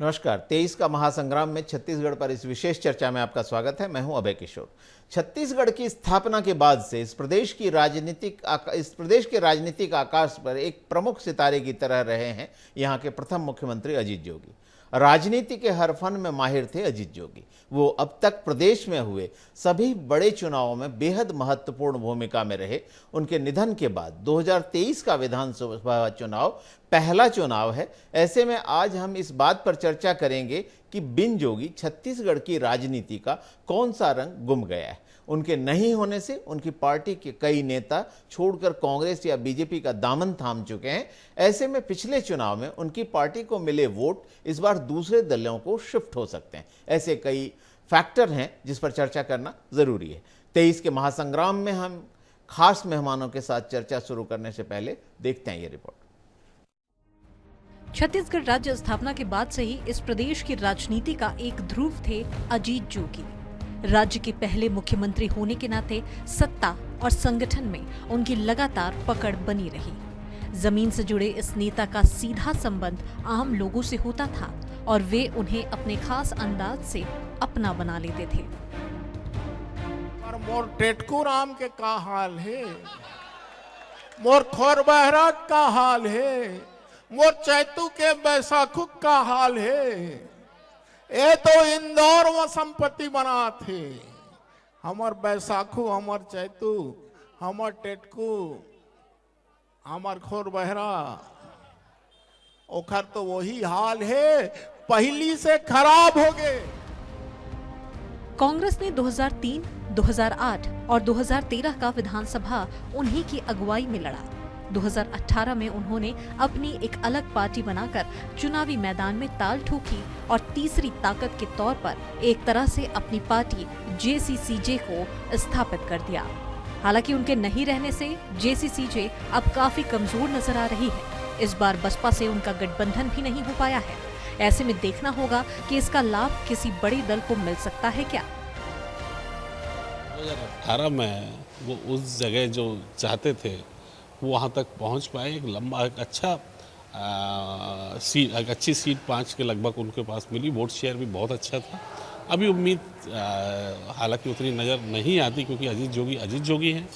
नमस्कार। 23 का महासंग्राम में छत्तीसगढ़ पर इस विशेष चर्चा में आपका स्वागत है। मैं हूं अभय किशोर। छत्तीसगढ़ की स्थापना के बाद से इस प्रदेश के राजनीतिक आकाश पर एक प्रमुख सितारे की तरह रहे हैं यहां के प्रथम मुख्यमंत्री अजीत जोगी। राजनीति के हर फन में माहिर थे अजीत जोगी। वो अब तक प्रदेश में हुए सभी बड़े चुनावों में बेहद महत्वपूर्ण भूमिका में रहे। उनके निधन के बाद 2023 का विधानसभा चुनाव पहला चुनाव है। ऐसे में आज हम इस बात पर चर्चा करेंगे कि बिन जोगी छत्तीसगढ़ की राजनीति का कौन सा रंग गुम गया है। उनके नहीं होने से उनकी पार्टी के कई नेता छोड़कर कांग्रेस या बीजेपी का दामन थाम चुके हैं। ऐसे में पिछले चुनाव में उनकी पार्टी को मिले वोट इस बार दूसरे दलों को शिफ्ट हो सकते हैं। ऐसे कई फैक्टर हैं जिस पर चर्चा करना जरूरी है। 23 के महासंग्राम में हम खास मेहमानों के साथ चर्चा शुरू करने से पहले देखते हैं ये रिपोर्ट। छत्तीसगढ़ राज्य स्थापना के बाद से ही इस प्रदेश की राजनीति का एक ध्रुव थे अजीत जोगी। राज्य के पहले मुख्यमंत्री होने के नाते सत्ता और संगठन में उनकी लगातार पकड़ बनी रही। जमीन से जुड़े इस नेता का सीधा संबंध आम लोगों से होता था और वे उन्हें अपने खास अंदाज से अपना बना लेते थे। और मोर टेटकू राम के का हाल है, मोर खोर बहरा का हाल है, मोर चैतू के बैसाखू का हाल है। ये तो इंदौर में संपत्ति बना थे। हमर बैसाखू, हमर चैतू, हमर टेटकू, हमर खोर बहरा, ओखर तो वही हाल है, पहली से खराब हो गए। कांग्रेस ने 2003, 2008 और 2013 का विधानसभा उन्हीं की अगुवाई में लड़ा। 2018 में उन्होंने अपनी एक अलग पार्टी बनाकर चुनावी मैदान में ताल ठोकी और तीसरी ताकत के तौर पर एक तरह से अपनी पार्टी जेसीसीजे को स्थापित कर दिया। हालांकि उनके नहीं रहने से जेसीसीजे अब काफी कमजोर नजर आ रही है। इस बार बसपा से उनका गठबंधन भी नहीं हो पाया है। ऐसे में देखना होगा कि इसका लाभ किसी बड़े दल को मिल सकता है क्या। 2018 में वो उस जगह जो चाहते थे वो वहाँ तक पहुँच पाए। एक लंबा एक अच्छी सीट 5 के लगभग उनके पास मिली। वोट शेयर भी बहुत अच्छा था। अभी उम्मीद हालांकि उतनी नज़र नहीं आती क्योंकि अजीत जोगी हैं,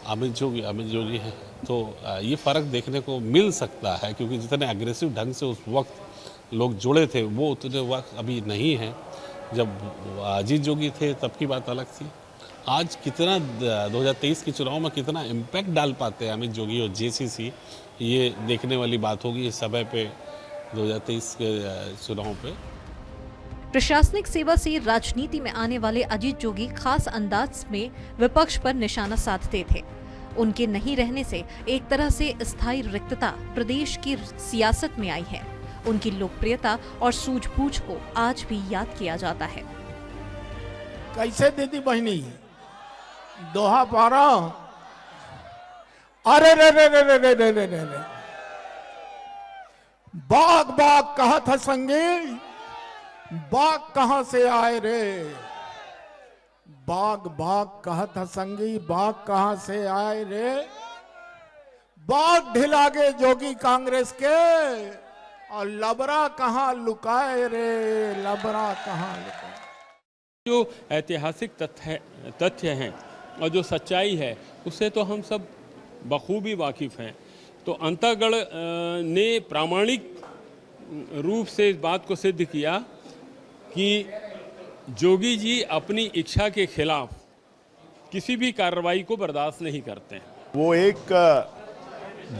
अमित जोगी हैं। तो ये फ़र्क देखने को मिल सकता है क्योंकि जितने एग्रेसिव ढंग से उस वक्त लोग जुड़े थे वो उतने वक्त अभी नहीं हैं। जब अजीत जोगी थे तब की बात अलग थी। आज कितना 2023 के चुनाव में कितना इम्पैक्ट डाल पाते हैं अमित जोगी और जेसीसी, ये देखने वाली बात होगी इस समय पे 2023 के चुनाव पे। प्रशासनिक सेवा से राजनीति में आने वाले अजीत जोगी खास अंदाज में विपक्ष पर निशाना साधते थे। उनके नहीं रहने से एक तरह से स्थायी रिक्तता प्रदेश की सियासत में आई है। उनकी लोकप्रियता और सूझबूझ को आज भी याद किया जाता है। कैसे दीदी बहनी दोहा पारा, अरे रे रे रे रे रे रे रे रे रे, बाग बाग कहा था संगी, बाग कहां से आए रे। बाग बाग कहा था संगी, बाग कहां से आए रे। बाग ढिला गए जोगी कांग्रेस के और लबरा कहां लुकाए रे, लबरा कहां लुकाए। जो ऐतिहासिक तथ्य हैं और जो सच्चाई है उससे तो हम सब बखूबी वाकिफ़ हैं। तो अंतःगढ़ ने प्रामाणिक रूप से इस बात को सिद्ध किया कि जोगी जी अपनी इच्छा के खिलाफ किसी भी कार्रवाई को बर्दाश्त नहीं करते हैं। वो एक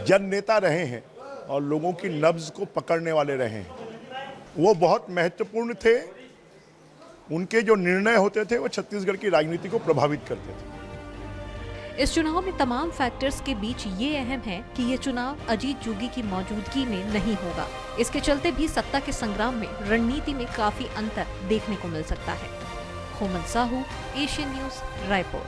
जन नेता रहे हैं और लोगों की नब्ज को पकड़ने वाले रहे हैं। वो बहुत महत्वपूर्ण थे। उनके जो निर्णय होते थे वो छत्तीसगढ़ की राजनीति को प्रभावित करते थे। इस चुनाव में तमाम फैक्टर्स के बीच ये अहम है कि ये चुनाव अजीत जोगी की मौजूदगी में नहीं होगा। इसके चलते भी सत्ता के संग्राम में रणनीति में काफी अंतर देखने को मिल सकता है। Human Sahu, Asian news, Raipur.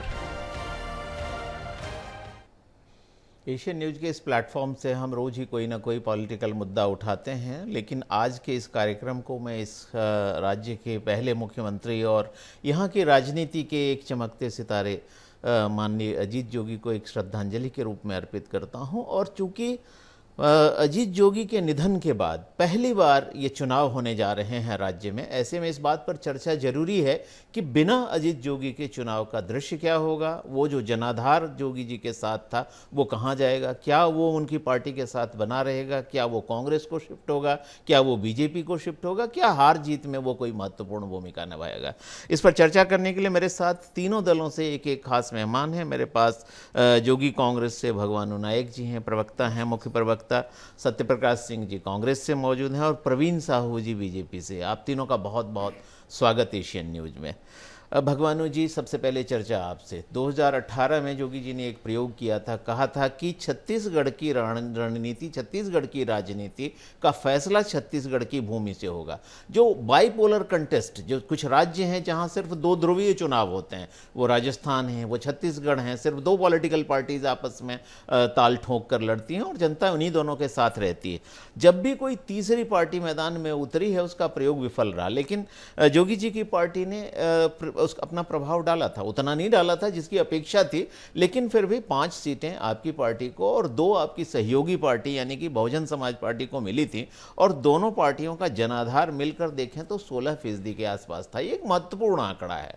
Asian news के इस प्लेटफॉर्म से हम रोज ही कोई ना कोई पॉलिटिकल मुद्दा उठाते हैं, लेकिन आज के इस कार्यक्रम को मैं इस राज्य के पहले मुख्यमंत्री और यहाँ की राजनीति के एक चमकते सितारे माननीय अजीत जोगी को एक श्रद्धांजलि के रूप में अर्पित करता हूँ। और चूंकि अजीत जोगी के निधन के बाद पहली बार ये चुनाव होने जा रहे हैं राज्य में। ऐसे में इस बात पर चर्चा जरूरी है कि बिना अजीत जोगी के चुनाव का दृश्य क्या होगा, वो जो जनाधार जोगी जी के साथ था वो कहाँ जाएगा, क्या वो उनकी पार्टी के साथ बना रहेगा, क्या वो कांग्रेस को शिफ्ट होगा, क्या वो बीजेपी को शिफ्ट होगा, क्या हार जीत में वो कोई महत्वपूर्ण भूमिका निभाएगा। इस पर चर्चा करने के लिए मेरे साथ तीनों दलों से एक एक खास मेहमान हैं। मेरे पास जोगी कांग्रेस से भगवानू नायक जी हैं, प्रवक्ता हैं, मुख्य प्रवक्ता सत्यप्रकाश सिंह जी कांग्रेस से मौजूद हैं, और प्रवीण साहू जी बीजेपी से। आप तीनों का बहुत बहुत स्वागत एशियन न्यूज में। भगवानू जी, सबसे पहले चर्चा आपसे। 2018 में जोगी जी ने एक प्रयोग किया था, कहा था कि छत्तीसगढ़ की रणनीति, छत्तीसगढ़ की राजनीति का फैसला छत्तीसगढ़ की भूमि से होगा। जो बाइपोलर कंटेस्ट, जो कुछ राज्य हैं जहां सिर्फ दो ध्रुवीय चुनाव होते हैं, वो राजस्थान है, वो छत्तीसगढ़ हैं, सिर्फ दो पॉलिटिकल पार्टीज आपस में ताल ठोक कर लड़ती हैं और जनता उन्हीं दोनों के साथ रहती है। जब भी कोई तीसरी पार्टी मैदान में उतरी है उसका प्रयोग विफल रहा, लेकिन जोगी जी की पार्टी ने अपना प्रभाव डाला था। उतना नहीं डाला था जिसकी अपेक्षा थी, लेकिन फिर भी 5 सीटें आपकी पार्टी को और 2 आपकी सहयोगी पार्टी यानी कि बहुजन समाज पार्टी को मिली थी, और दोनों पार्टियों का जनाधार मिलकर देखें तो 16% के आसपास था। ये एक महत्वपूर्ण आंकड़ा है,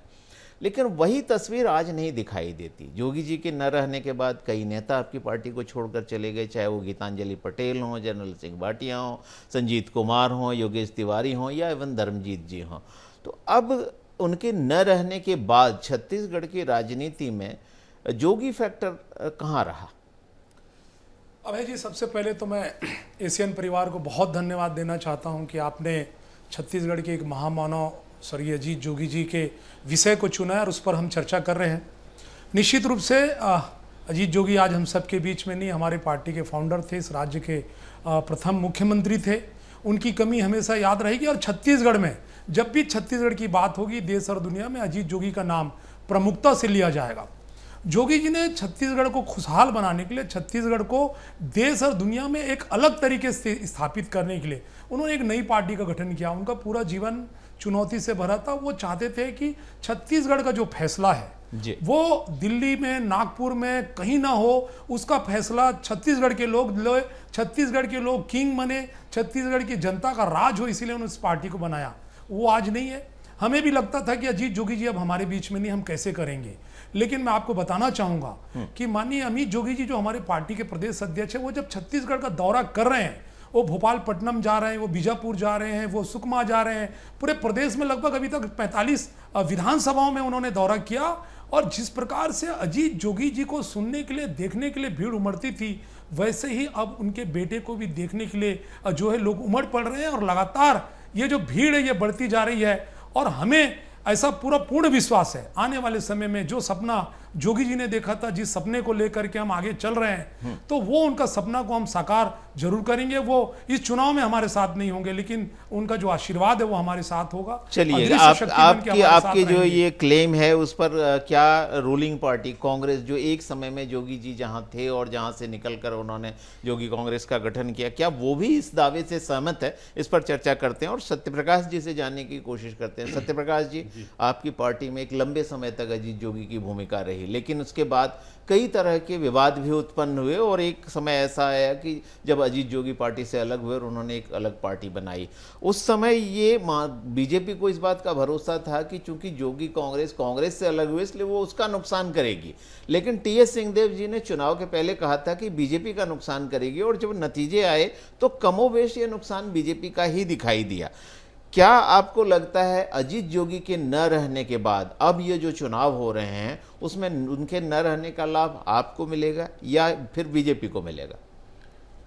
लेकिन वही तस्वीर आज नहीं दिखाई देती। जोगी जी के न रहने के बाद कई नेता आपकी पार्टी को छोड़कर चले गए, चाहे वो गीतांजलि पटेल हों, जनरल सिंह भाटिया हों, संजीत कुमार हों, योगेश तिवारी हों, या एवं धर्मजीत जी हों। तो अब उनके न रहने के बाद छत्तीसगढ़ की राजनीति में जोगी फैक्टर कहाँ रहा? अभय जी, सबसे पहले तो मैं एशियन परिवार को बहुत धन्यवाद देना चाहता हूं कि आपने छत्तीसगढ़ के एक महामानव स्वर्गीय अजीत जोगी जी के विषय को चुना है और उस पर हम चर्चा कर रहे हैं। निश्चित रूप से अजीत जोगी आज हम सबके बीच में नहीं, हमारे पार्टी के फाउंडर थे, इस राज्य के प्रथम मुख्यमंत्री थे। उनकी कमी हमेशा याद रहेगी, और छत्तीसगढ़ में जब भी छत्तीसगढ़ की बात होगी, देश और दुनिया में अजीत जोगी का नाम प्रमुखता से लिया जाएगा। जोगी जी ने छत्तीसगढ़ को खुशहाल बनाने के लिए, छत्तीसगढ़ को देश और दुनिया में एक अलग तरीके से स्थापित करने के लिए उन्होंने एक नई पार्टी का गठन किया। उनका पूरा जीवन चुनौती से भरा था। वो चाहते थे कि छत्तीसगढ़ का जो फैसला है वो दिल्ली में, नागपुर में कहीं ना हो, उसका फैसला छत्तीसगढ़ के लोग ले, छत्तीसगढ़ के लोग किंग बने, छत्तीसगढ़ की जनता का राज हो, इसीलिए उन्होंने इस पार्टी को बनाया। वो आज नहीं है। हमें भी लगता था कि अजीत जोगी जी अब हमारे बीच में नहीं, हम कैसे करेंगे। लेकिन मैं आपको बताना चाहूंगा कि माननीय अमित जोगी जी जो हमारे पार्टी के प्रदेश अध्यक्ष है, वो जब छत्तीसगढ़ का दौरा कर रहे हैं, वो भोपालपट्टनम जा रहे हैं, वो बीजापुर जा रहे हैं, वो सुकमा जा रहे हैं, पूरे प्रदेश में लगभग अभी तक 45 विधानसभाओं में उन्होंने दौरा किया। और जिस प्रकार से अजीत जोगी जी को सुनने के लिए, देखने के लिए भीड़ उमड़ती थी, वैसे ही अब उनके बेटे को भी देखने के लिए जो है लोग उमड़ पड़ रहे हैं, और लगातार ये जो भीड़ है ये बढ़ती जा रही है। और हमें ऐसा पूर्ण विश्वास है, आने वाले समय में जो सपना जोगी जी ने देखा था, जिस सपने को लेकर के हम आगे चल रहे हैं, तो वो उनका सपना को हम साकार जरूर करेंगे। वो इस चुनाव में हमारे साथ नहीं होंगे, लेकिन उनका जो आशीर्वाद है वो हमारे साथ होगा। चलिए, आपकी जो ये क्लेम है उस पर क्या रूलिंग पार्टी कांग्रेस, जो एक समय में जोगी जी जहां थे और जहां से निकलकर उन्होंने जोगी कांग्रेस का गठन किया, क्या वो भी इस दावे से सहमत है? इस पर चर्चा करते हैं और सत्यप्रकाश जी से जानने की कोशिश करते हैं। सत्यप्रकाश जी, आपकी पार्टी में एक लंबे समय तक अजीत जोगी की भूमिका रही, लेकिन उसके बाद कई तरह के विवाद भी उत्पन्न हुए, और एक समय ऐसा आया कि जब अजीत जोगी पार्टी से अलग हुए और उन्होंने एक अलग पार्टी बनाई। उस समय ये बीजेपी को इस बात का भरोसा था कि चूंकि जोगी कांग्रेस से अलग हुए इसलिए वो उसका नुकसान करेगी, लेकिन टीएस सिंहदेव जी ने चुनाव के पहले कहा था कि बीजेपी का नुकसान करेगी, और जब नतीजे आए तो कमोबेश ये नुकसान बीजेपी का ही दिखाई दिया। क्या आपको लगता है अजीत जोगी के न रहने के बाद अब ये जो चुनाव हो रहे हैं उसमें उनके न रहने का लाभ आपको मिलेगा या फिर बीजेपी को मिलेगा?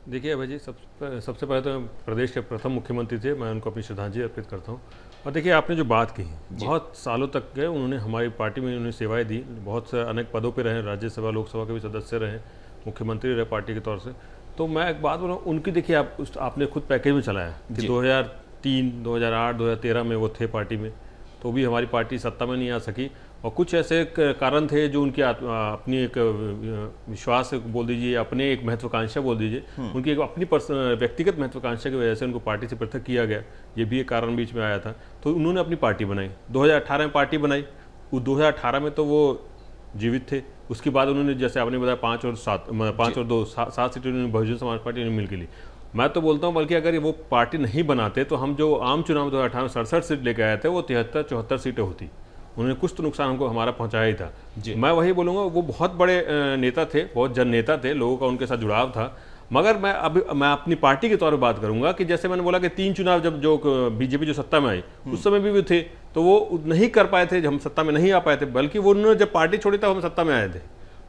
देखिए अभय जी, सबसे पहले तो प्रदेश के प्रथम मुख्यमंत्री थे, मैं उनको अपनी श्रद्धांजलि अर्पित करता हूँ। और देखिए, आपने जो बात कही, बहुत सालों तक गए उन्होंने हमारी पार्टी में उन्होंने सेवाएं दी, बहुत से अनेक पदों पे रहे, राज्यसभा लोकसभा के भी सदस्य रहे, मुख्यमंत्री रहे पार्टी के तौर से। तो मैं एक बात बोलूँ, उनकी देखिए आपने खुद पैकेज में चलाया कि 2003, 2008, 2013 में वो थे पार्टी में, तो भी हमारी पार्टी सत्ता में नहीं आ सकी। और कुछ ऐसे कारण थे जो उनकी अपनी एक विश्वास बोल दीजिए, अपने एक महत्वाकांक्षा बोल दीजिए, उनकी एक अपनी व्यक्तिगत महत्वाकांक्षा की वजह से उनको पार्टी से पृथक किया गया। ये भी एक कारण बीच में आया था। तो उन्होंने अपनी पार्टी बनाई, 2018 में पार्टी बनाई। 2018 में तो वो जीवित थे, उसके बाद उन्होंने, जैसे आपने बताया, 5 और 2 7 सीटें उन्होंने बहुजन समाज पार्टी ने मिलकर ली। मैं तो बोलता हूँ बल्कि अगर वो पार्टी नहीं बनाते तो हम जो आम चुनाव 2018 में 67 सीट लेके आए थे वो 73-74 सीटें होती। उन्होंने कुछ तो नुकसान हमको हमारा पहुंचाया ही था। मैं वही बोलूँगा, वो बहुत बड़े नेता थे, बहुत जन नेता थे, लोगों का उनके साथ जुड़ाव था। मगर मैं अपनी पार्टी के तौर पर बात करूंगा कि जैसे मैंने बोला कि 3 चुनाव जब जो बीजेपी जो सत्ता में आई उस समय भी थे, तो वो नहीं कर पाए थे, हम सत्ता में नहीं आ पाए थे, बल्कि वो उन्होंने जब पार्टी छोड़ी तब हम सत्ता में आए थे।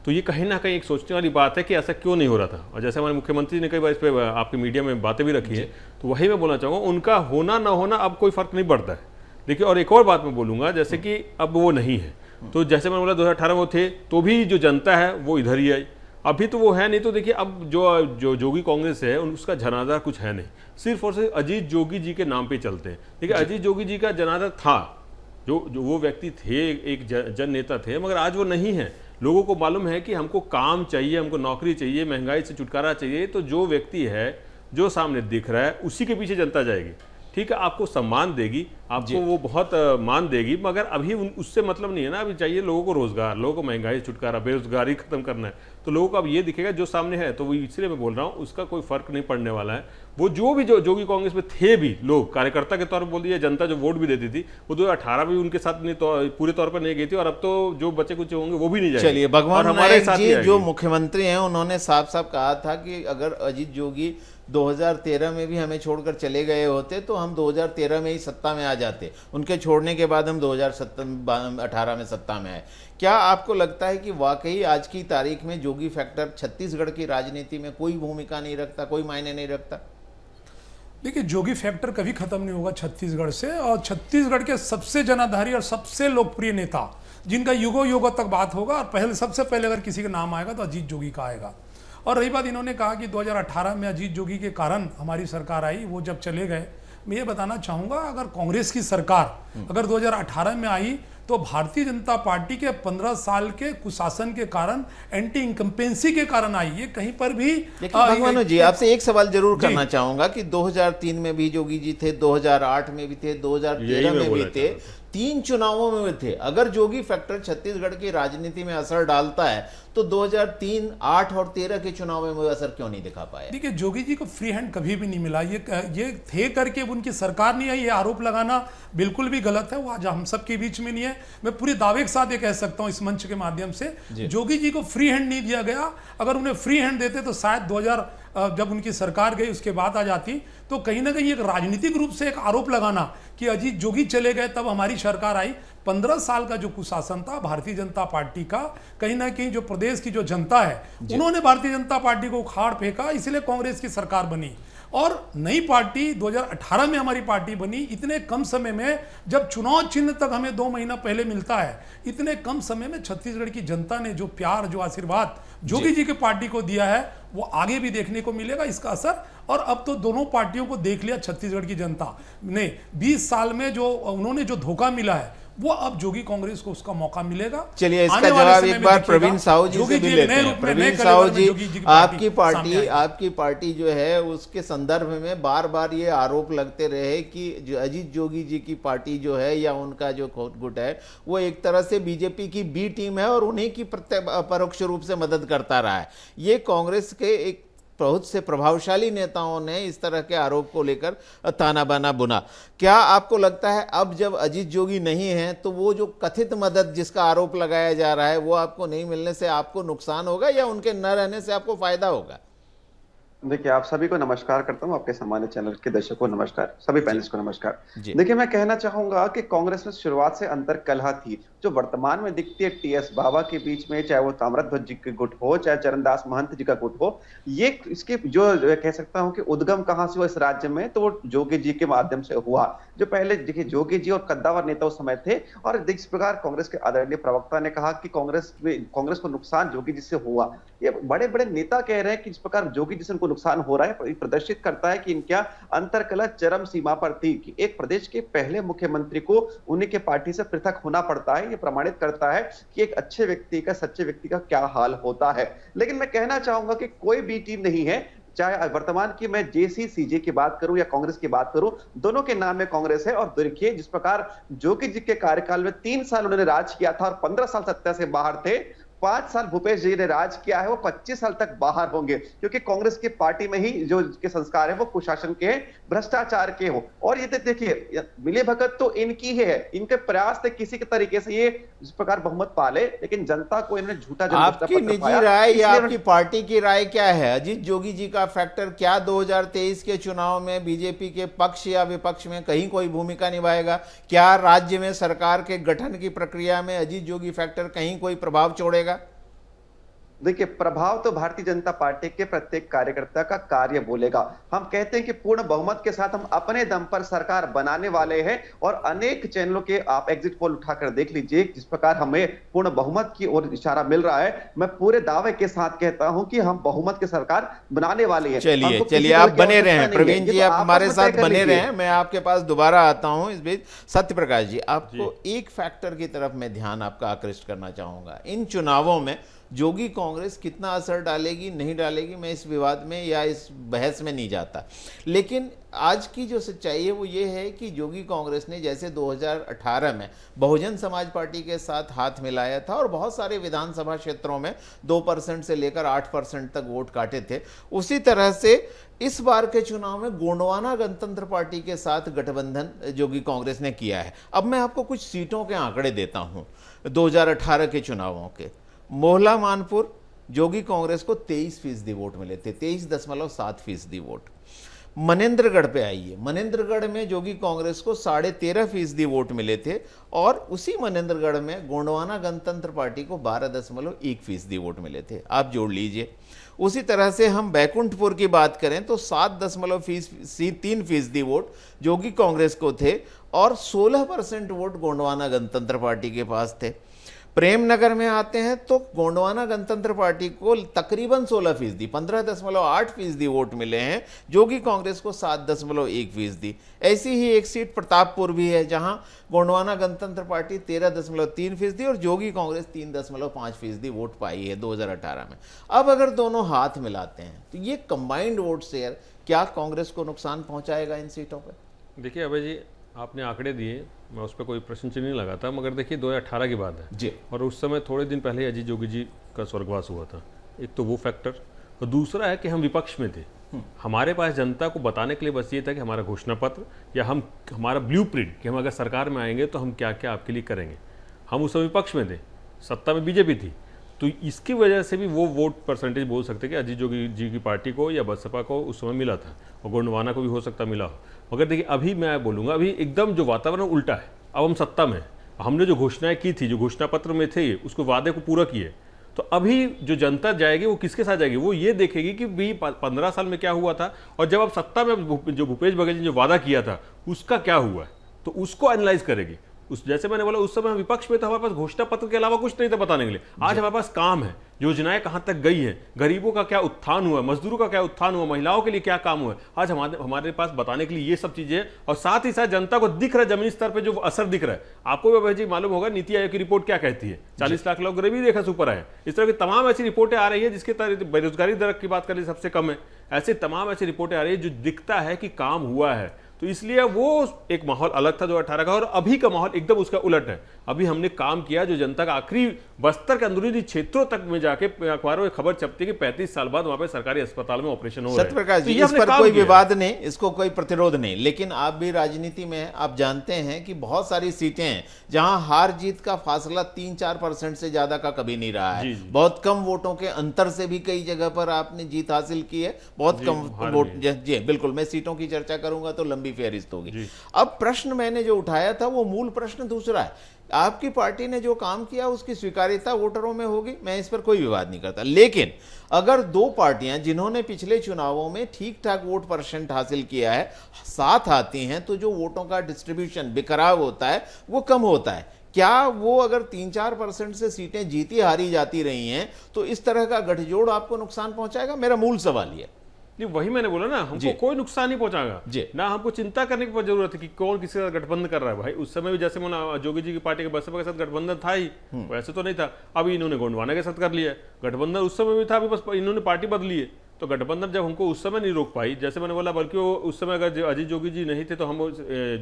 तो ये कहीं ना कहीं एक सोचने वाली बात है कि ऐसा क्यों नहीं हो रहा था। और जैसे हमारे मुख्यमंत्री ने कई बार इस पर आपके मीडिया में बातें भी रखी है, तो वही मैं बोलना चाहूँगा, उनका होना ना होना अब कोई फर्क नहीं पड़ता है। देखिए, और एक और बात मैं बोलूँगा, जैसे कि अब वो नहीं है, तो जैसे मैंने बोला 2018 में वो थे, तो भी जो जनता है वो इधर ही आई। अभी तो वो है नहीं, तो देखिए अब जो जोगी कांग्रेस है उसका जनाजा कुछ है नहीं, सिर्फ और सिर्फ अजीत जोगी जी के नाम पे चलते हैं। देखिए, अजीत जोगी जी का जनाजा था, जो वो व्यक्ति थे, एक जन नेता थे, मगर आज वो नहीं है। लोगों को मालूम है कि हमको काम चाहिए, हमको नौकरी चाहिए, महंगाई से छुटकारा चाहिए, तो जो व्यक्ति है, जो सामने दिख रहा है, उसी के पीछे जनता जाएगी। ठीक है, आपको सम्मान देगी, आपको वो बहुत मान देगी, मगर अभी उससे मतलब नहीं है ना। अभी चाहिए लोगों को रोजगार, लोगों को महंगाई छुटकारा, बेरोजगारी खत्म करना है, तो लोगों को अब ये दिखेगा जो सामने है। तो वो इसलिए मैं बोल रहा हूँ, उसका कोई फर्क नहीं पड़ने वाला है। वो जो जोगी कांग्रेस में थे भी लोग, कार्यकर्ता के तौर पर बोल दिया, जनता जो वोट भी देती थी, वो 2018 भी उनके साथ नहीं, तो पूरे तौर पर नहीं गई थी, और अब तो जो बच्चे कुछ होंगे वो भी नहीं जाएंगे। चलिए, भगवान नायक जी जो मुख्यमंत्री हैं, उन्होंने साफ साफ कहा था कि अगर अजीत जोगी 2013 में भी हमें छोड़कर चले गए होते तो हम 2013 में ही सत्ता में आ जाते। उनके छोड़ने के बाद हम 2018 में सत्ता में आए। क्या आपको लगता है कि वाकई आज की तारीख में जोगी फैक्टर छत्तीसगढ़ की राजनीति में कोई भूमिका नहीं रखता, कोई मायने नहीं रखता? देखिए, जोगी फैक्टर कभी खत्म नहीं होगा छत्तीसगढ़ से। और छत्तीसगढ़ के सबसे जनाधारी और सबसे लोकप्रिय नेता, जिनका युगों युगों तक बात होगा, और सबसे पहले अगर किसी का नाम आएगा तो अजीत जोगी का आएगा। और रही बात, इन्होंने कहा कि 2018 में अजीत जोगी के कारण हमारी सरकार आई, वो जब चले गए, मैं ये बताना चाहूँगा, अगर कांग्रेस की सरकार अगर 2018 में आई तो भारतीय जनता पार्टी के 15 साल के कुशासन के कारण, एंटी इनकम्पेंसी के कारण आई। ये कहीं पर भी भगवान जी, आपसे एक सवाल जरूर करना चाहूंगा कि 2003 में भी जोगी जी थे, 2008 में भी थे, 2013 में भी थे, 3 चुनावों में भी थे। अगर जोगी फैक्टर छत्तीसगढ़ की राजनीति में असर डालता है तो 2003, 8 और 13 के चुनावों में असर क्यों नहीं दिखा पाया? देखिए, जोगी जी को फ्री हैंड कभी भी नहीं मिला। ये थे करके उनकी सरकार नहीं आई, ये आरोप लगाना बिल्कुल भी गलत है। वो आज हम सब के बीच में नहीं है। मैं पूरे दावे के साथ ये कह सकता हूं इस मंच के माध्यम से, जोगी जी को फ्री हैंड नहीं दिया गया। अगर उन्हें फ्री हैंड देते तो शायद 2000 जब उनकी सरकार गई उसके बाद आ जाती। तो कहीं ना कहीं एक राजनीतिक रूप से एक आरोप लगाना कि अजीत जोगी चले गए तब हमारी सरकार आई, 15 साल का जो कुशासन था भारतीय जनता पार्टी का, कहीं ना कहीं जो प्रदेश की जो जनता है उन्होंने भारतीय जनता पार्टी को उखाड़ फेंका, इसलिए कांग्रेस की सरकार बनी। और नई पार्टी 2018 में हमारी पार्टी बनी। इतने कम समय में, जब चुनाव चिन्ह तक हमें 2 महीना पहले मिलता है, इतने कम समय में छत्तीसगढ़ की जनता ने जो प्यार, जो आशीर्वाद जोगी जी के पार्टी को दिया है, वो आगे भी देखने को मिलेगा इसका असर। और अब तो दोनों पार्टियों को देख लिया छत्तीसगढ़ की जनता ने। 20 साल में जो उन्होंने जो धोखा मिला है, वो अब जोगी कांग्रेस को उसका मौका मिलेगा। चलिए, इसका जवाब एक बार प्रवीण साहू जी से भी लेते हैं। प्रवीण साहू जी, आपकी पार्टी जो है उसके संदर्भ में बार बार ये आरोप लगते रहे कि जो अजीत जोगी जी की पार्टी जो है या उनका जो गुट है वो एक तरह से बीजेपी की बी टीम है और उन्हीं की परोक्ष रूप से मदद करता रहा है। ये कांग्रेस के एक बहुत से प्रभावशाली नेताओं ने इस तरह के आरोप को लेकर ताना बाना बुना। क्या आपको लगता है अब जब अजीत जोगी नहीं है तो वो जो कथित मदद जिसका आरोप लगाया जा रहा है वो आपको नहीं मिलने से आपको नुकसान होगा या उनके न रहने से आपको फायदा होगा? देखिए, आप सभी को नमस्कार करता हूं, आपके सामान्य चैनल के दर्शकों को नमस्कार, सभी पैनलिस्ट को नमस्कार। देखिए, मैं कहना चाहूंगा कि कांग्रेस में शुरुआत से अंतरकलह थी, जो वर्तमान में दिखती है टीएस बाबा के बीच में, चाहे वो ताम्रध्वज जी के गुट हो, चाहे चरणदास महंत जी का गुट हो। ये इसके जो कह सकता हूं कि उद्गम कहां से हुआ इस राज्य में, तो वो जोगी जी के माध्यम से हुआ। जो पहले देखिए जोगी जी और कद्दावर नेता उस समय थे, और इस प्रकार कांग्रेस के आदरणीय प्रवक्ता ने कहा कि कांग्रेस को नुकसान जोगी जी से हुआ। ये बड़े बड़े नेता कह रहे हैं कि इस प्रकार जोगी जी से उनको नुकसान हो रहा है, प्रदर्शित करता है कि इनका अंतरकलह चरम सीमा पर थी कि एक प्रदेश के पहले मुख्यमंत्री को उन्हीं के पार्टी से पृथक होना पड़ता है। ये प्रमाणित करता है कि एक अच्छे व्यक्ति का, सच्चे व्यक्ति का क्या हाल होता है। लेकिन मैं कहना चाहूंगा कि कोई भी टीम नहीं है, चाहे वर्तमान की मैं जेसीसीजे की बात करूं या कांग्रेस की बात करूं, दोनों के नाम में कांग्रेस है। और देखिए, जिस प्रकार जोगी जी के कार्यकाल में 3 साल उन्होंने राज किया था और 15 साल सत्ता से बाहर थे, 5 साल भूपेश जी ने राज किया है वो 25 साल तक बाहर होंगे, क्योंकि कांग्रेस की पार्टी में ही जो के संस्कार है वो कुशासन के, भ्रष्टाचार के हो। और ये देखिए मिली भगत तो इनकी है, इनके प्रयास थे किसी के तरीके से ये इस प्रकार बहुमत पाले, लेकिन जनता को इन्होंने झूठा आपकी निजी राय या आपकी पार्टी की राय क्या है? अजीत जोगी जी का फैक्टर क्या 2023 के चुनाव में बीजेपी के पक्ष या विपक्ष में कहीं कोई भूमिका निभाएगा? क्या राज्य में सरकार के गठन की प्रक्रिया में अजीत जोगी फैक्टर कहीं कोई प्रभाव छोड़ेगा? देखिए, प्रभाव तो भारतीय जनता पार्टी के प्रत्येक कार्यकर्ता का कार्य बोलेगा। हम कहते हैं कि पूर्ण बहुमत के साथ हम अपने दम पर सरकार बनाने वाले हैं, और अनेक चैनलों के आप एग्जिट पोल उठाकर देख लीजिए जिस प्रकार हमें पूर्ण बहुमत की ओर इशारा मिल रहा है। मैं पूरे दावे के साथ कहता हूं कि हम बहुमत की सरकार बनाने वाले हैं। चलिए आप बने रहे हैं प्रवीण जी, आप हमारे साथ बने रहे हैं। मैं आपके पास दोबारा आता हूं। इस बीच सत्य प्रकाश जी, आपको एक फैक्टर की तरफ मैं ध्यान आपका आकृष्ट करना चाहूंगा। इन चुनावों में जोगी कांग्रेस कितना असर डालेगी नहीं डालेगी, मैं इस विवाद में या इस बहस में नहीं जाता, लेकिन आज की जो सच्चाई है वो ये है कि जोगी कांग्रेस ने जैसे 2018 में बहुजन समाज पार्टी के साथ हाथ मिलाया था और बहुत सारे विधानसभा क्षेत्रों में 2% से लेकर 8% तक वोट काटे थे, उसी तरह से इस बार के चुनाव में गोंडवाना गणतंत्र पार्टी के साथ गठबंधन जोगी कांग्रेस ने किया है। अब मैं आपको कुछ सीटों के आंकड़े देता हूं 2018 के चुनावों के। मोहला मानपुर जोगी कांग्रेस को 23% वोट मिले थे, 23.7% वोट। मनेंद्रगढ़ पे आइए, मनेंद्रगढ़ में जोगी कांग्रेस को 13.5% वोट मिले थे, और उसी मनेंद्रगढ़ में गोंडवाना गणतंत्र पार्टी को 12.1% वोट मिले थे। आप जोड़ लीजिए। उसी तरह से हम बैकुंठपुर की बात करें तो 7.3% वोट जोगी कांग्रेस को थे, और 16% वोट गोंडवाना गणतंत्र पार्टी के पास थे। प्रेमनगर में आते हैं तो गोंडवाना गणतंत्र पार्टी को तकरीबन 16%, 15.8% वोट मिले हैं, जोगी कांग्रेस को 7.1%। ऐसी ही एक सीट प्रतापपुर भी है जहां गोंडवाना गणतंत्र पार्टी 13.3% और जोगी कांग्रेस 3.5% वोट पाई है 2018 में। अब अगर दोनों हाथ मिलाते हैं तो ये कंबाइंड वोट शेयर क्या कांग्रेस को नुकसान पहुंचाएगा इन सीटों पर? देखिए अभय जी, आपने आंकड़े दिए, मैं उस पर कोई प्रश्न चिन्ह नहीं लगाता, मगर देखिए 2018 की बात है जी, और उस समय थोड़े दिन पहले अजीत जोगी जी का स्वर्गवास हुआ था। एक तो वो फैक्टर, और दूसरा है कि हम विपक्ष में थे। हमारे पास जनता को बताने के लिए बस ये था कि हमारा घोषणा पत्र या हमारा ब्लूप्रिंट कि हम अगर सरकार में आएंगे तो हम क्या क्या आपके लिए करेंगे। हम उस समय विपक्ष में थे, सत्ता में बीजेपी थी, तो इसकी वजह से भी वो वोट परसेंटेज बोल सकते कि अजीत जोगी जी की पार्टी को या बसपा को उस समय मिला था, और गोंडवाना को भी हो सकता मिला हो। मगर देखिए अभी मैं बोलूँगा, अभी एकदम जो वातावरण उल्टा है। अब हम सत्ता में, हमने जो घोषणाएं की थी, जो घोषणा पत्र में थे, उसको वादे को पूरा किए, तो अभी जो जनता जाएगी वो किसके साथ जाएगी? वो ये देखेगी कि भी 15 साल में क्या हुआ था, और जब अब सत्ता में जो भूपेश बघेल जी ने जो वादा किया था उसका क्या हुआ है, तो उसको एनालाइज करेगी। जैसे मैंने बोला, उस समय विपक्ष में था, हमारे पास घोषणा पत्र के अलावा कुछ नहीं था बताने के लिए। आज हमारे पास काम है, योजनाएं कहां तक गई हैं, गरीबों का क्या उत्थान हुआ, मजदूरों का क्या उत्थान हुआ, महिलाओं के लिए क्या काम हुआ, आज हमारे पास बताने के लिए ये सब चीजें, और साथ ही साथ जनता को दिख रहा है जमीनी स्तर पर जो असर दिख रहा है। आपको भी अभय जी मालूम होगा, नीति आयोग की रिपोर्ट क्या कहती है, 40 लाख लोग गरीबी रेखा से ऊपर आए। इस तरह की तमाम ऐसी रिपोर्टें आ रही है, जिसके बेरोजगारी दर की बात करें सबसे कम है। ऐसे तमाम ऐसी रिपोर्टें आ रही है जो दिखता है कि काम हुआ है। तो इसलिए वो एक माहौल अलग था 2018 का, और अभी का माहौल एकदम उसका उलट है। अभी हमने काम किया जो जनता का आखिरी बस्तर के अंदरूनी क्षेत्रों तक में जाके अखबारों में खबर छपती है कि 35 साल बाद वहां पे सरकारी अस्पताल में ऑपरेशन हो रहा है। सत्यप्रकाश जी, इस पर कोई विवाद नहीं, इसको कोई प्रतिरोध नहीं, लेकिन आप भी राजनीति में हैं, आप जानते हैं कि बहुत सारी सीटें हैं जहां हार जीत का फासला 3-4% से ज्यादा का कभी नहीं रहा है। बहुत कम वोटों के अंतर से भी कई जगह पर आपने जीत हासिल की है, बहुत कम वोट। जी बिल्कुल, मैं सीटों की चर्चा करूंगा तो लंबी फेहरिस्त होगी। अब प्रश्न मैंने जो उठाया था वो मूल प्रश्न दूसरा है। आपकी पार्टी ने जो काम किया उसकी स्वीकार्यता वोटरों में होगी, मैं इस पर कोई विवाद नहीं करता, लेकिन अगर दो पार्टियां जिन्होंने पिछले चुनावों में ठीक ठाक वोट परसेंट हासिल किया है साथ आती हैं तो जो वोटों का डिस्ट्रीब्यूशन बिखराव होता है वो कम होता है। क्या वो अगर 3-4% से सीटें जीती हारी जाती रही हैं तो इस तरह का गठजोड़ आपको नुकसान पहुंचाएगा? मेरा मूल सवाल ये। नहीं, वही मैंने बोला ना, हमको कोई नुकसान नहीं पहुंचाएगा ना, हमको चिंता करने की जरूरत है कि कौन किसी का गठबंधन कर रहा है। भाई उस समय भी जैसे जोगी जी की पार्टी के बसपा के साथ गठबंधन था ही, वैसे तो नहीं था। अभी इन्होंने गोंडवाना के साथ कर लिया गठबंधन, उस समय भी था, अभी बस इन्होंने पार्टी बदली है। तो गठबंधन जब हमको उस समय नहीं रोक पाई, जैसे मैंने बोला, बल्कि वो उस समय अगर अजीत जोगी जी नहीं थे तो हम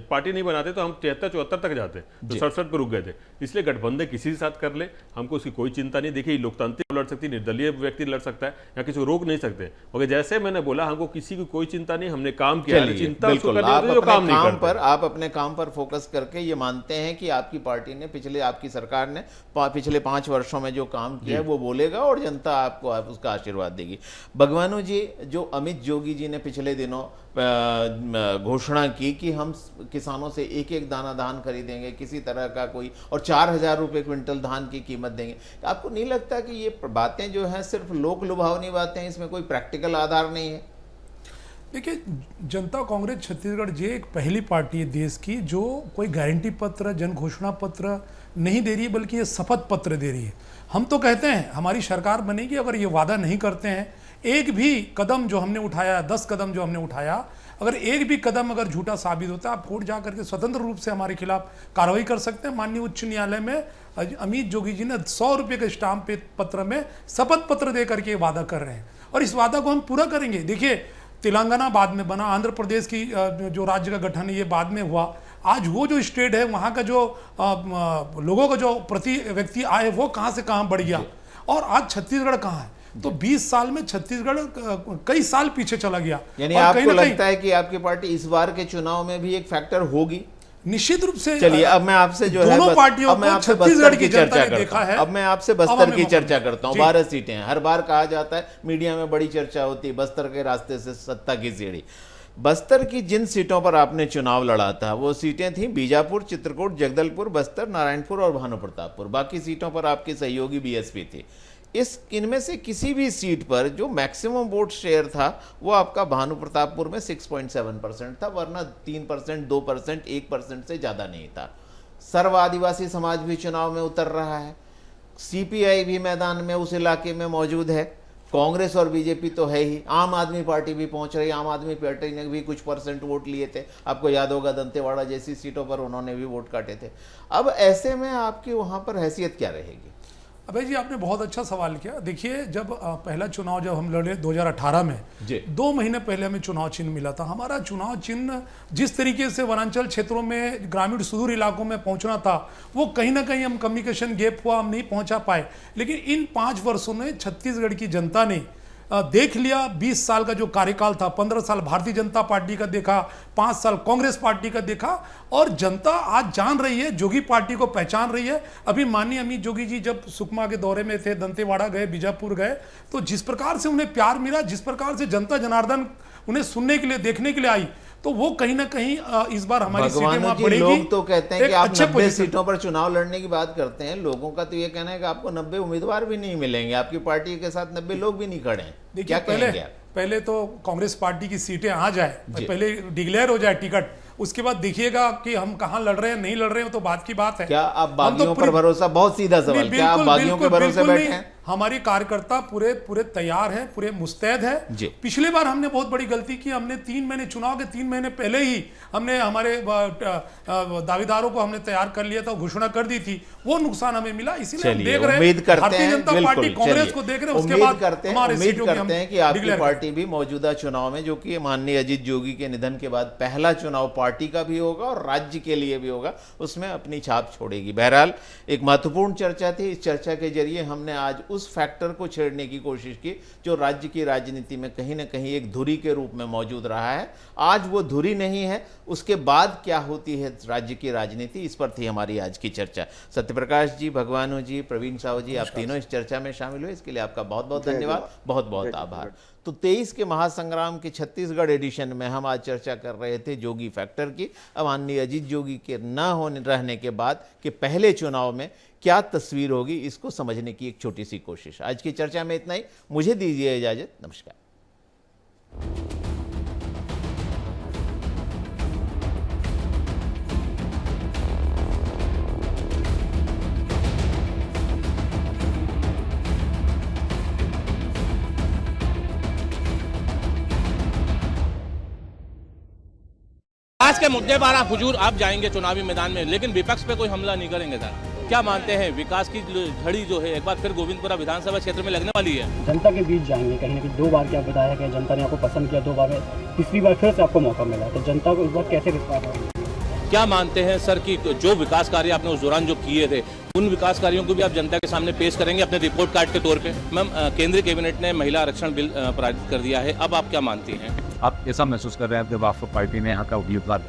पार्टी नहीं बनाते तो हम 73-74 तक जाते, तो 67 पर रुक गए थे। इसलिए गठबंधन किसी के साथ कर ले, हमको उसकी कोई चिंता नहीं। देखिए, लोकतांत्रिक लड़ सकती, निर्दलीय व्यक्ति लड़ सकता है, या किसी को रोक नहीं सकते। मगर जैसे मैंने बोला, हमको किसी की कोई चिंता नहीं, हमने काम किया। चिंता उसको करनी होती है जो काम नहीं करता। आप अपने काम पर फोकस करके ये मानते हैं कि आपकी पार्टी ने आपकी सरकार ने पिछले 5 वर्षों में जो काम किया है वो बोलेगा और जनता आपको उसका आशीर्वाद देगी। भगवानू जी, जो अमित जोगी जी ने पिछले दिनों घोषणा की कि हम किसानों से एक दाना धान खरीदेंगे, किसी तरह का कोई, और 4,000 रुपये क्विंटल धान की कीमत देंगे, आपको नहीं लगता कि ये बातें जो हैं सिर्फ लोक लुभावनी बातें हैं, इसमें कोई प्रैक्टिकल आधार नहीं है? देखिए, जनता कांग्रेस छत्तीसगढ़ जी एक पहली पार्टी है देश की जो कोई गारंटी पत्र, जन घोषणा पत्र नहीं दे रही है, बल्कि ये शपथ पत्र दे रही है। हम तो कहते हैं हमारी सरकार बनेगी, अगर ये वादा नहीं करते हैं, एक भी कदम जो हमने उठाया, 10 कदम जो हमने उठाया, अगर एक भी कदम अगर झूठा साबित होता है, आप कोर्ट जा करके स्वतंत्र रूप से हमारे खिलाफ कार्रवाई कर सकते हैं। माननीय उच्च न्यायालय में अमित जोगी जी ने 100 रुपये के स्टाम्प पत्र में शपथ पत्र दे करके वादा कर रहे हैं, और इस वादा को हम पूरा करेंगे। देखिए, तेलंगाना बाद में बना, आंध्र प्रदेश की जो राज्य का गठन है ये बाद में हुआ। आज वो जो स्टेट है, वहाँ का जो लोगों का जो प्रति व्यक्ति आय वो कहाँ से कहाँ बढ़ गया, और आज छत्तीसगढ़ कहाँ है। तो 20 साल में छत्तीसगढ़ कई साल पीछे चला गया। यानी आपको लगता है कि आपकी पार्टी इस बार के चुनाव में भी एक फैक्टर होगी? निश्चित रूप से। चलिए, अब मैं आपसे जो है दोनों पार्टियों को छत्तीसगढ़ की चर्चा करता है। अब मैं आपसे बस्तर की चर्चा करता हूं। 12 सीटें हैं, हर बार कहा जाता है, मीडिया में बड़ी चर्चा होती है, बस्तर के रास्ते से सत्ता की सीढ़ी। बस्तर की जिन सीटों पर आपने चुनाव लड़ा था वो सीटें थी बीजापुर, चित्रकूट, जगदलपुर, बस्तर, नारायणपुर और भानुप्रतापपुर। बाकी सीटों पर आपकी सहयोगी बीएसपी थी। इनमें से किसी भी सीट पर जो मैक्सिमम वोट शेयर था वो आपका भानुप्रतापपुर में 6.7% था, वरना 3%, 2%, 1% से ज़्यादा नहीं था। सर्व आदिवासी समाज भी चुनाव में उतर रहा है, सीपीआई भी मैदान में उस इलाके में मौजूद है, कांग्रेस और बीजेपी तो है ही, आम आदमी पार्टी भी पहुंच रही। आम आदमी पार्टी ने भी कुछ % वोट लिए थे, आपको याद होगा दंतेवाड़ा जैसी सीटों पर उन्होंने भी वोट काटे थे। अब ऐसे में आपकी वहां पर हैसियत क्या रहेगी? अभय जी, आपने बहुत अच्छा सवाल किया। देखिए, जब पहला चुनाव जब हम लड़े 2018 में, 2 महीने पहले हमें चुनाव चिन्ह मिला था। हमारा चुनाव चिन्ह जिस तरीके से वनांचल क्षेत्रों में, ग्रामीण सुदूर इलाकों में पहुंचना था, वो कहीं ना कहीं हम कम्युनिकेशन गैप हुआ, हम नहीं पहुंचा पाए। लेकिन इन 5 वर्षों में छत्तीसगढ़ की जनता ने देख लिया। 20 साल का जो कार्यकाल था, 15 साल भारतीय जनता पार्टी का देखा, 5 साल कांग्रेस पार्टी का देखा, और जनता आज जान रही है, जोगी पार्टी को पहचान रही है। अभी माननीय अमित जोगी जी जब सुकमा के दौरे में थे, दंतेवाड़ा गए, बीजापुर गए, तो जिस प्रकार से उन्हें प्यार मिला, जिस प्रकार से जनता जनार्दन उन्हें सुनने के लिए, देखने के लिए आई, तो वो कहीं ना कहीं इस बार हमारी सीटें वहां बढ़ेगी। लोग तो कहते हैं कि आप 90 सीटों पर चुनाव लड़ने की बात करते हैं, लोगों का तो ये कहना है कि आपको 90 उम्मीदवार भी नहीं मिलेंगे, आपकी पार्टी के साथ 90 लोग भी नहीं खड़े हैं। देखिए, पहले तो कांग्रेस पार्टी की सीटें आ जाए, पहले डिक्लेयर हो जाए टिकट, उसके बाद देखिएगा कि हम कहां लड़ रहे हैं, नहीं लड़ रहे हैं, तो बात की बात है। क्या आप बागियों पर भरोसा, बहुत सीधा सवाल, क्या आप बागियों के भरोसे बैठे हैं? हमारी कार्यकर्ता पूरे तैयार हैं, पूरे मुस्तैद है। पिछली बार हमने बहुत बड़ी गलती की, हमने 3 महीने, चुनाव के 3 महीने पहले ही हमने हमारे दावेदारों को हमने तैयार कर लिया था, घोषणा कर दी थी, वो नुकसान हमें मिला। इसीलिए हम देख रहे हैं, भारतीय जनता पार्टी कांग्रेस को देख रहे हैं, उसके बाद उम्मीद करते हैं कि आपकी पार्टी भी मौजूदा चुनाव में, जो कि माननीय अजीत जोगी के निधन के बाद पहला चुनाव पार्टी का भी होगा और राज्य के लिए भी होगा, उसमें अपनी छाप छोड़ेगी। बहरहाल, एक महत्वपूर्ण चर्चा थी। इस चर्चा के जरिए हमने आज उस फैक्टर को छेड़ने की कोशिश की जो राज्य की राजनीति में कहीं ना कहीं एक धुरी के रूप में मौजूद रहा है। आज वो धुरी नहीं है, उसके बाद क्या होती है राज्य की राजनीति, इस पर थी हमारी आज की चर्चा। सत्यप्रकाश जी, भगवानू जी, प्रवीण साहू जी, आप तीनों इस चर्चा में शामिल हुए, इसके लिए आपका बहुत बहुत धन्यवाद, बहुत बहुत आभार। तो 23 के महासंग्राम के छत्तीसगढ़ एडिशन में हम आज चर्चा कर रहे थे जोगी फैक्टर की। अब माननीय अजीत जोगी के न होने रहने के बाद के पहले चुनाव में क्या तस्वीर होगी, इसको समझने की एक छोटी सी कोशिश। आज की चर्चा में इतना ही, मुझे दीजिए इजाजत, नमस्कार। आज के मुद्दे पर आप हुजूर आप जाएंगे चुनावी मैदान में, लेकिन विपक्ष पे कोई हमला नहीं करेंगे सर। क्या मानते हैं विकास की झड़ी जो है एक बार फिर गोविंदपुरा विधानसभा क्षेत्र में लगने वाली है? जनता के बीच जाएंगे, कहीं ना कहीं 2 बार क्या बताया कि जनता ने आपको पसंद किया, 2 बार में तीसरी बार फिर से आपको मौका मिला, तो जनता को इस बार कैसे रिस्पॉन्स करेंगे? क्या मानते हैं सर कि जो विकास कार्य आपने उस दौरान जो किए थे उन विकास कार्यों को भी आप जनता के सामने पेश करेंगे अपने रिपोर्ट कार्ड के तौर पे? मैम, केंद्रीय कैबिनेट ने महिला आरक्षण बिल पारित कर दिया है, अब आप क्या मानती हैं? आप कैसा महसूस कर रहे हैं जब आपको पार्टी ने यहाँ का उम्मीदवार